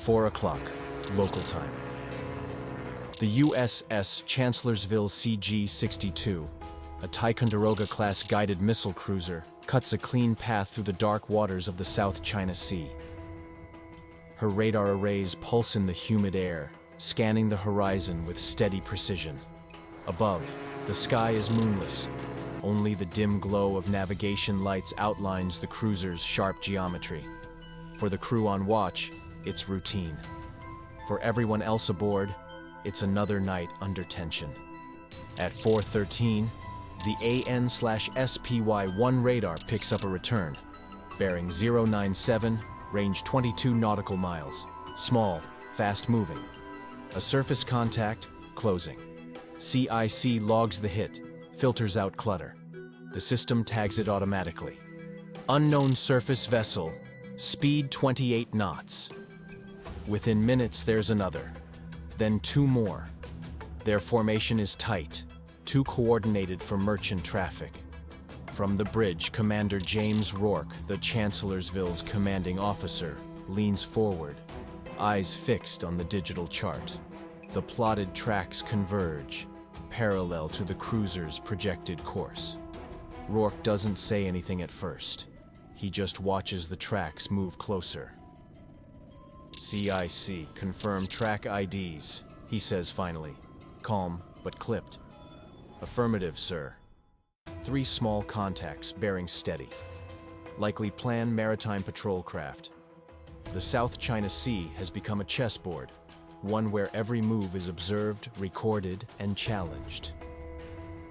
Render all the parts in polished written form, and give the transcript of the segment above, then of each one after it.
4 o'clock, local time. The USS Chancellorsville CG-62, a Ticonderoga-class guided missile cruiser, cuts a clean path through the dark waters of the South China Sea. Her radar arrays pulse in the humid air, scanning the horizon with steady precision. Above, the sky is moonless. Only the dim glow of navigation lights outlines the cruiser's sharp geometry. For the crew on watch, it's routine. For everyone else aboard, it's another night under tension. At 4:13, the AN/SPY-1 radar picks up a return, bearing 097, range 22 nautical miles. Small, fast-moving. A surface contact, closing. CIC logs the hit, filters out clutter. The system tags it automatically. Unknown surface vessel, speed 28 knots. Within minutes, there's another. Then two more. Their formation is tight, too coordinated for merchant traffic. From the bridge, Commander James Rourke, the Chancellorsville's commanding officer, leans forward, eyes fixed on the digital chart. The plotted tracks converge, parallel to the cruiser's projected course. Rourke doesn't say anything at first. He just watches the tracks move closer. CIC, confirm track IDs, he says finally, calm but clipped. Affirmative, sir. 3 small contacts bearing steady. Likely planned maritime patrol craft. The South China Sea has become a chessboard, one where every move is observed, recorded, and challenged.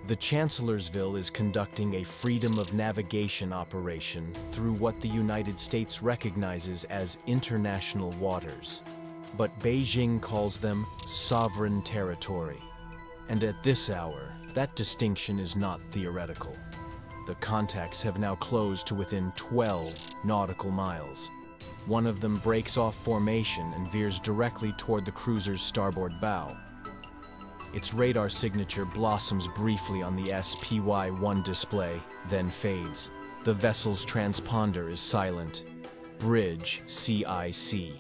The Chancellorsville is conducting a freedom of navigation operation through what the United States recognizes as international waters, but Beijing calls them sovereign territory. And at this hour, that distinction is not theoretical. The contacts have now closed to within 12 nautical miles. One of them breaks off formation and veers directly toward the cruiser's starboard bow. Its radar signature blossoms briefly on the SPY-1 display, then fades. The vessel's transponder is silent. Bridge CIC.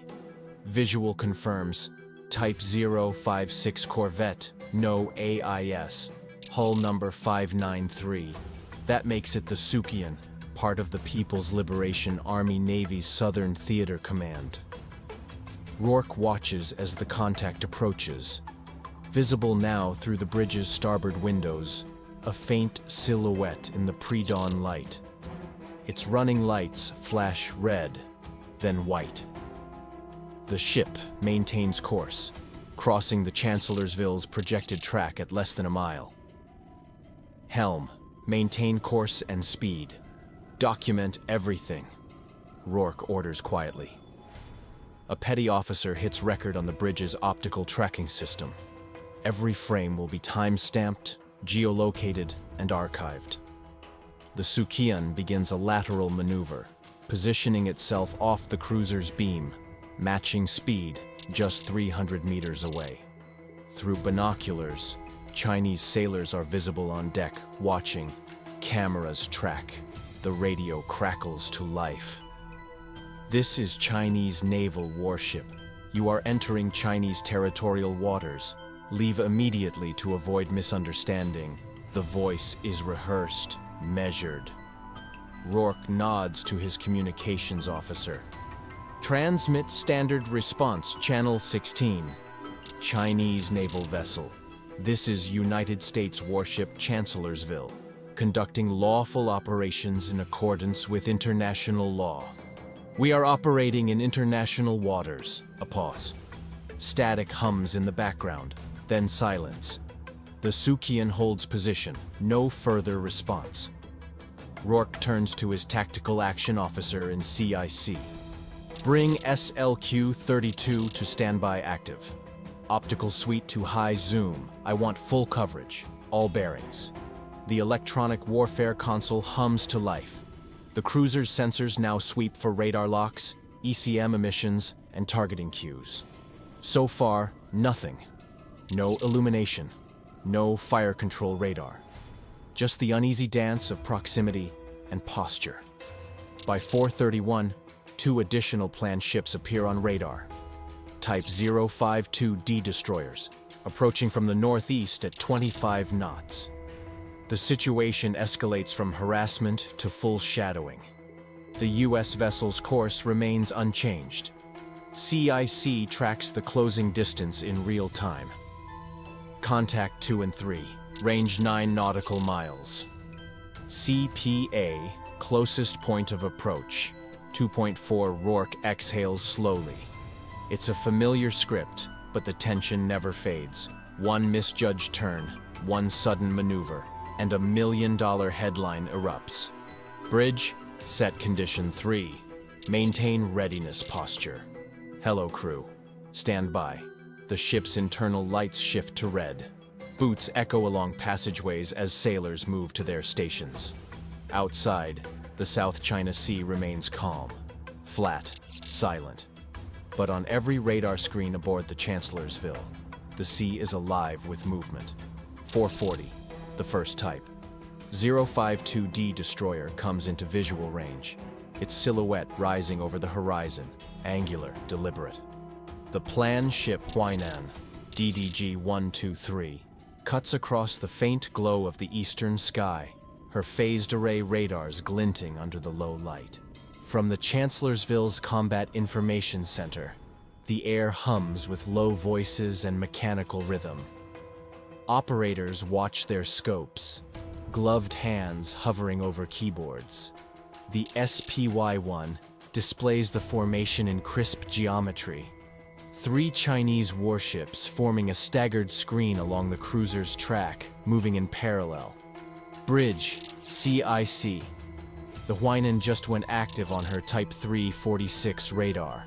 Visual confirms. Type 056 Corvette, no AIS. Hull number 593. That makes it the Sukian, part of the People's Liberation Army Navy's Southern Theater Command. Rourke watches as the contact approaches. Visible now through the bridge's starboard windows, a faint silhouette in the pre-dawn light. Its running lights flash red, then white. The ship maintains course, crossing the Chancellorsville's projected track at less than a mile. Helm, maintain course and speed. Document everything, Rourke orders quietly. A petty officer hits record on the bridge's optical tracking system. Every frame will be time-stamped, geolocated, and archived. The Sukian begins a lateral maneuver, positioning itself off the cruiser's beam, matching speed just 300 meters away. Through binoculars, Chinese sailors are visible on deck, watching. Cameras track. The radio crackles to life. This is Chinese naval warship. You are entering Chinese territorial waters. Leave immediately to avoid misunderstanding. The voice is rehearsed, measured. Rourke nods to his communications officer. Transmit standard response, channel 16. Chinese naval vessel. This is United States warship Chancellorsville, conducting lawful operations in accordance with international law. We are operating in international waters. A pause. Static hums in the background. Then silence. The Sukian holds position, no further response. Rourke turns to his tactical action officer in CIC. Bring SLQ-32 to standby active. Optical suite to high zoom. I want full coverage, all bearings. The electronic warfare console hums to life. The cruiser's sensors now sweep for radar locks, ECM emissions, and targeting cues. So far, nothing. No illumination, no fire control radar. Just the uneasy dance of proximity and posture. By 4:31, 2 additional planned ships appear on radar. Type 052D destroyers, approaching from the northeast at 25 knots. The situation escalates from harassment to full shadowing. The U.S. vessel's course remains unchanged. CIC tracks the closing distance in real time. Contact 2 and 3, range 9 nautical miles. CPA, closest point of approach. 2.4 Rourke exhales slowly. It's a familiar script, but the tension never fades. One misjudged turn, one sudden maneuver, and $1 million headline erupts. Bridge, set condition 3. Maintain readiness posture. Hello, crew. Stand by. The ship's internal lights shift to red. Boots echo along passageways as sailors move to their stations. Outside, the South China Sea remains calm, flat, silent. But on every radar screen aboard the Chancellorsville, the sea is alive with movement. 440, the first type. 052D destroyer comes into visual range, its silhouette rising over the horizon, angular, deliberate. The planned ship Huainan, DDG 123, cuts across the faint glow of the eastern sky, her phased array radars glinting under the low light. From the Chancellorsville's Combat Information Center, the air hums with low voices and mechanical rhythm. Operators watch their scopes, gloved hands hovering over keyboards. The SPY-1 displays the formation in crisp geometry. 3 Chinese warships forming a staggered screen along the cruiser's track, moving in parallel. Bridge, CIC. The Huainan just went active on her Type 346 radar.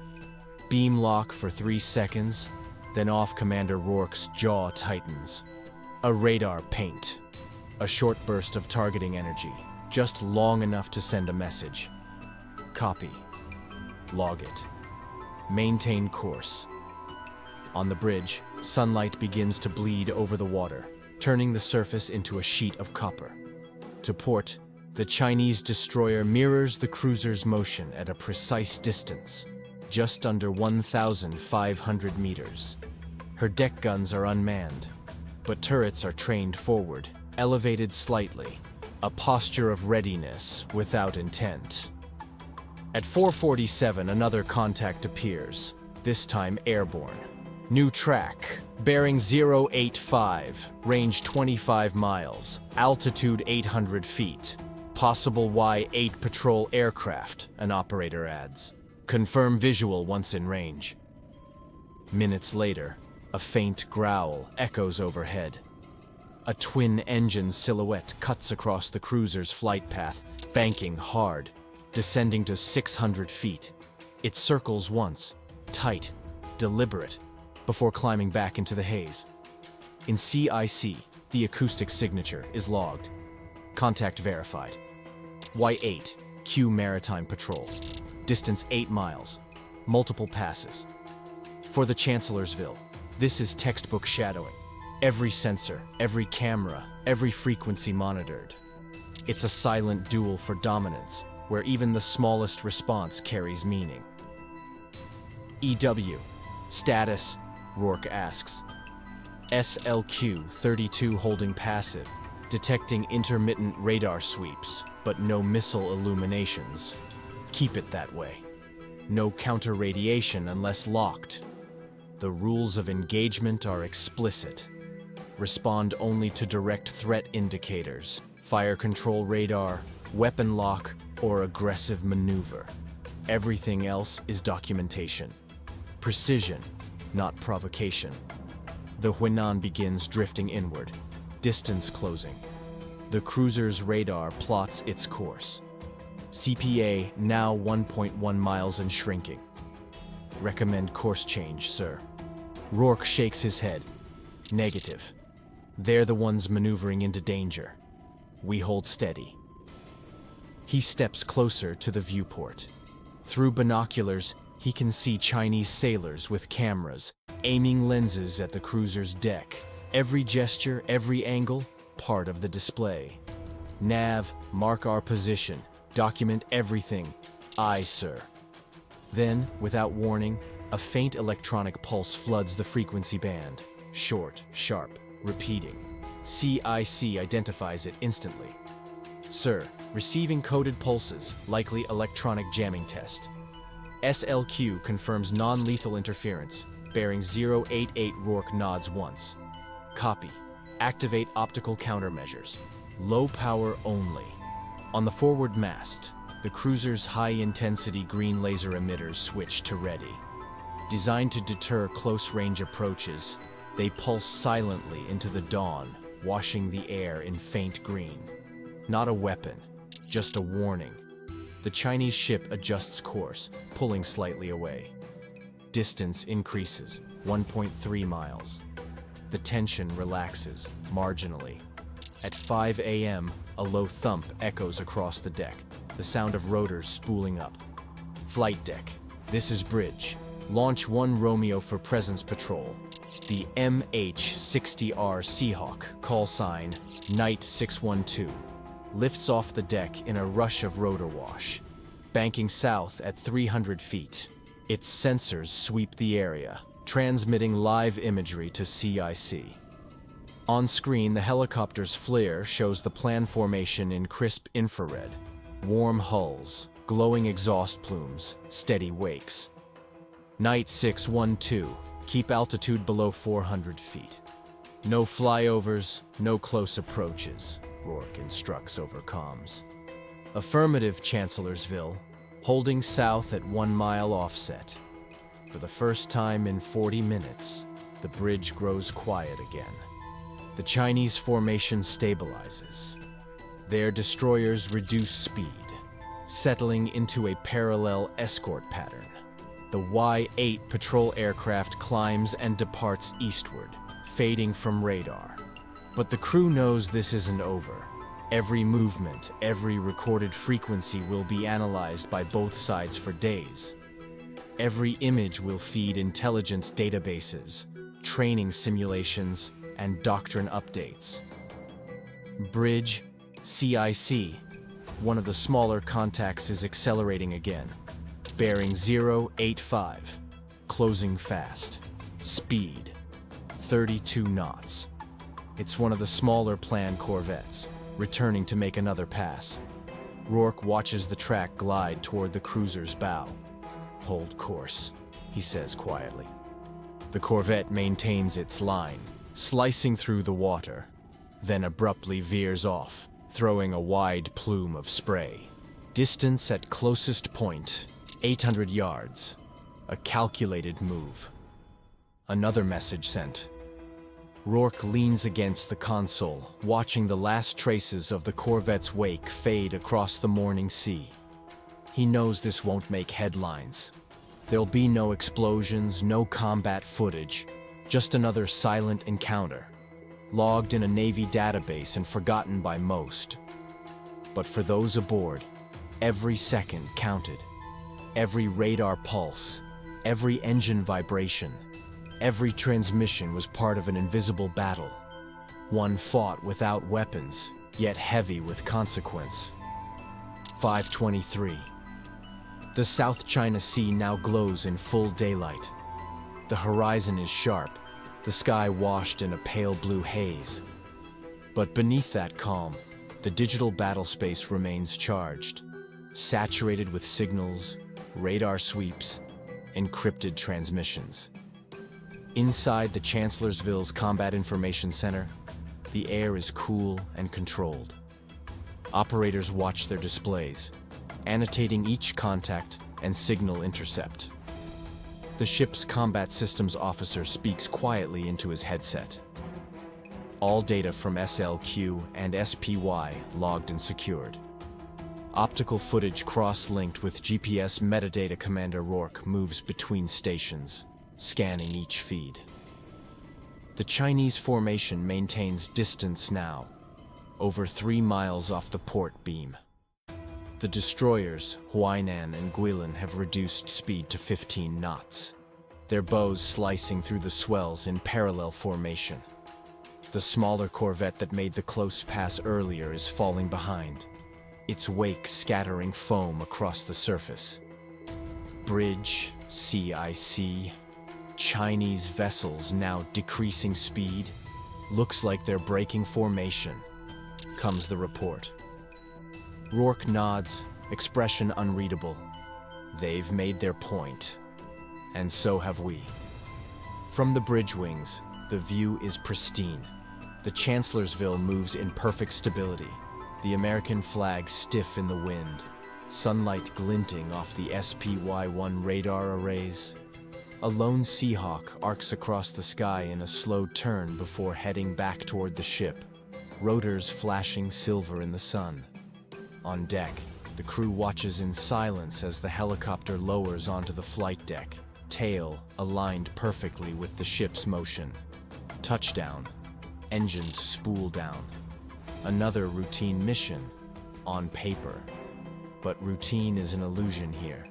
Beam lock for 3 seconds, then off Commander Rourke's jaw tightens. A radar paint. A short burst of targeting energy, just long enough to send a message. Copy. Log it. Maintain course. On the bridge, sunlight begins to bleed over the water, turning the surface into a sheet of copper. To port, the Chinese destroyer mirrors the cruiser's motion at a precise distance, just under 1,500 meters. Her deck guns are unmanned, but turrets are trained forward, elevated slightly, a posture of readiness without intent. At 4:47, another contact appears, this time airborne. New track, bearing 085, range 25 miles, altitude 800 feet. Possible Y-8 patrol aircraft, an operator adds. Confirm visual once in range. Minutes later, a faint growl echoes overhead. A twin-engine silhouette cuts across the cruiser's flight path, banking hard, descending to 600 feet. It circles once, tight, deliberate, before climbing back into the haze. In CIC, the acoustic signature is logged. Contact verified. Y-8, Q Maritime Patrol. Distance 8 miles. Multiple passes. For the Chancellorsville, this is textbook shadowing. Every sensor, every camera, every frequency monitored. It's a silent duel for dominance, where even the smallest response carries meaning. EW. Status, Rourke asks. SLQ-32 holding passive, detecting intermittent radar sweeps, but no missile illuminations. Keep it that way. No counter-radiation unless locked. The rules of engagement are explicit. Respond only to direct threat indicators, fire control radar, weapon lock, or aggressive maneuver. Everything else is documentation. Precision, not provocation. The Huainan begins drifting inward, distance closing. The cruiser's radar plots its course. CPA now 1.1 miles and shrinking. Recommend course change, sir. Rourke shakes his head. Negative. They're the ones maneuvering into danger. We hold steady. He steps closer to the viewport. Through binoculars, he can see Chinese sailors with cameras, aiming lenses at the cruiser's deck. Every gesture, every angle, part of the display. Nav, mark our position. Document everything. Aye, sir. Then, without warning, A faint electronic pulse floods the frequency band. Short, sharp, repeating. CIC identifies it instantly. Sir, receiving coded pulses, likely electronic jamming test. SLQ confirms non-lethal interference. Bearing 088 Rourke nods once. Copy. Activate optical countermeasures. Low power only. On the forward mast, the cruiser's high-intensity green laser emitters switch to ready. Designed to deter close-range approaches, they pulse silently into the dawn, washing the air in faint green. Not a weapon, just a warning. The Chinese ship adjusts course, pulling slightly away. Distance increases, 1.3 miles. The tension relaxes, marginally. At 5 a.m., a low thump echoes across the deck, the sound of rotors spooling up. Flight deck. This is Bridge. Launch 1 Romeo for presence patrol. The MH-60R Seahawk, call sign Knight 612, lifts off the deck in a rush of rotor wash, banking south at 300 feet. Its sensors sweep the area, transmitting live imagery to CIC. On screen, the helicopter's FLIR shows the plan formation in crisp infrared. Warm hulls, glowing exhaust plumes, steady wakes. Knight 612, keep altitude below 400 feet. No flyovers, no close approaches, Rourke instructs over comms. Affirmative, Chancellorsville, holding south at 1 mile offset. For the first time in 40 minutes, the bridge grows quiet again. The Chinese formation stabilizes. Their destroyers reduce speed, settling into a parallel escort pattern. The Y-8 patrol aircraft climbs and departs eastward, fading from radar. But the crew knows this isn't over. Every movement, every recorded frequency will be analyzed by both sides for days. Every image will feed intelligence databases, training simulations, and doctrine updates. Bridge, CIC, one of the smaller contacts, is accelerating again. Bearing 085, closing fast. Speed, 32 knots. It's one of the smaller planned corvettes, returning to make another pass. Rourke watches the track glide toward the cruiser's bow. Hold course, he says quietly. The corvette maintains its line, slicing through the water, then abruptly veers off, throwing a wide plume of spray. Distance at closest point, 800 yards. A calculated move. Another message sent. Rourke leans against the console, watching the last traces of the corvette's wake fade across the morning sea. He knows this won't make headlines. There'll be no explosions, no combat footage, just another silent encounter, logged in a Navy database and forgotten by most. But for those aboard, every second counted. Every radar pulse, every engine vibration, every transmission was part of an invisible battle. One fought without weapons, yet heavy with consequence. 5:23. The South China Sea now glows in full daylight. The horizon is sharp, the sky washed in a pale blue haze. But beneath that calm, the digital battle space remains charged, saturated with signals, radar sweeps, encrypted transmissions. Inside the Chancellorsville's Combat Information Center, the air is cool and controlled. Operators watch their displays, annotating each contact and signal intercept. The ship's combat systems officer speaks quietly into his headset. All data from SLQ and SPY logged and secured. Optical footage cross-linked with GPS metadata. Commander Rourke moves between stations, scanning each feed. The Chinese formation maintains distance now, over 3 miles off the port beam. The destroyers, Huainan and Guilin, have reduced speed to 15 knots, their bows slicing through the swells in parallel formation. The smaller corvette that made the close pass earlier is falling behind, its wake scattering foam across the surface. Bridge, CIC. Chinese vessels now decreasing speed. Looks like they're breaking formation. Comes the report. Rourke nods, expression unreadable. They've made their point. And so have we. From the bridge wings, the view is pristine. The Chancellorsville moves in perfect stability. The American flag stiff in the wind. Sunlight glinting off the SPY-1 radar arrays. A lone Seahawk arcs across the sky in a slow turn before heading back toward the ship, rotors flashing silver in the sun. On deck, the crew watches in silence as the helicopter lowers onto the flight deck, tail aligned perfectly with the ship's motion. Touchdown. Engines spool down. Another routine mission, on paper. But routine is an illusion here.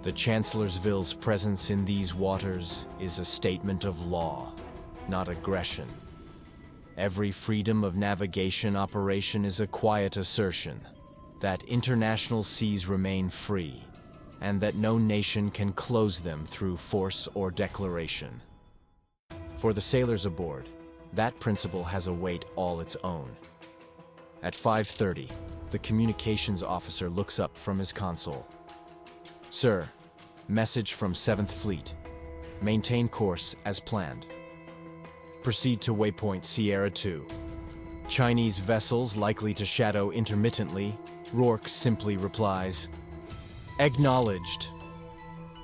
The Chancellorsville's presence in these waters is a statement of law, not aggression. Every freedom of navigation operation is a quiet assertion that international seas remain free, and that no nation can close them through force or declaration. For the sailors aboard, that principle has a weight all its own. At 5:30, the communications officer looks up from his console. Sir, message from 7th Fleet. Maintain course as planned. Proceed to waypoint Sierra 2. Chinese vessels likely to shadow intermittently. Rourke simply replies, acknowledged.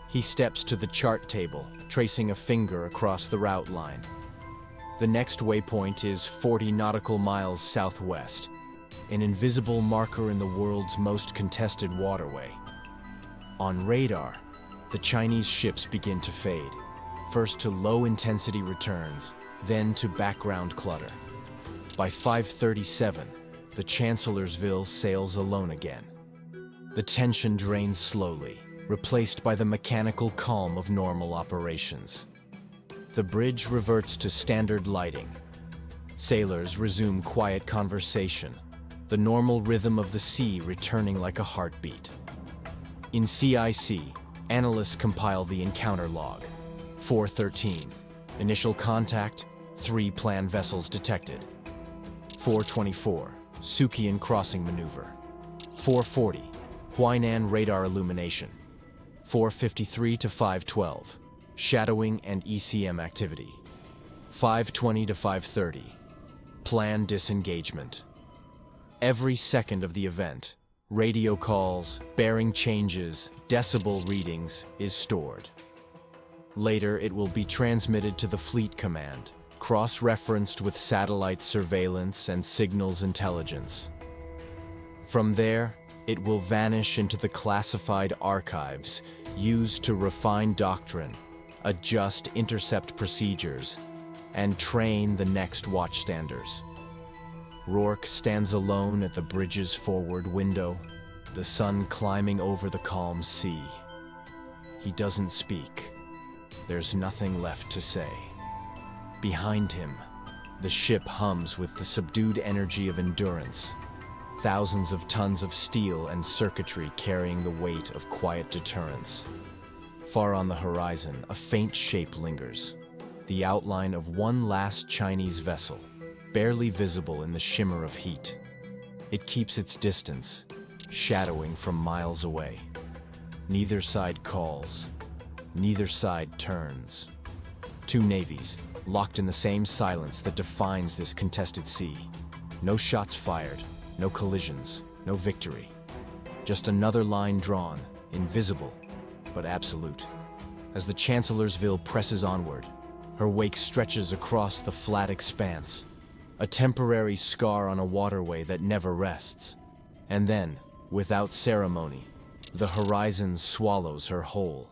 He steps to the chart table, tracing a finger across the route line. The next waypoint is 40 nautical miles southwest, an invisible marker in the world's most contested waterway. On radar, the Chinese ships begin to fade, first to low-intensity returns, then to background clutter. By 5:37, the Chancellorsville sails alone again. The tension drains slowly, replaced by the mechanical calm of normal operations. The bridge reverts to standard lighting. Sailors resume quiet conversation, the normal rhythm of the sea returning like a heartbeat. In CIC, analysts compile the encounter log. 4:13, initial contact, 3 planned vessels detected. 4:24, Sukian crossing maneuver. 4:40, Huainan radar illumination. 4:53 to 5:12, shadowing and ECM activity. 5:20 to 5:30, planned disengagement. Every second of the event, radio calls, bearing changes, decibel readings, is stored. Later, it will be transmitted to the Fleet Command, cross-referenced with satellite surveillance and signals intelligence. From there, it will vanish into the classified archives used to refine doctrine, adjust intercept procedures, and train the next watchstanders. Rourke stands alone at the bridge's forward window, the sun climbing over the calm sea. He doesn't speak. There's nothing left to say. Behind him, the ship hums with the subdued energy of endurance, thousands of tons of steel and circuitry carrying the weight of quiet deterrence. Far on the horizon, a faint shape lingers, the outline of one last Chinese vessel, barely visible in the shimmer of heat. It keeps its distance, shadowing from miles away. Neither side calls. Neither side turns. Two navies, locked in the same silence that defines this contested sea. No shots fired, no collisions, no victory. Just another line drawn, invisible, but absolute. As the Chancellorsville presses onward, her wake stretches across the flat expanse, a temporary scar on a waterway that never rests. And then, without ceremony, the horizon swallows her whole.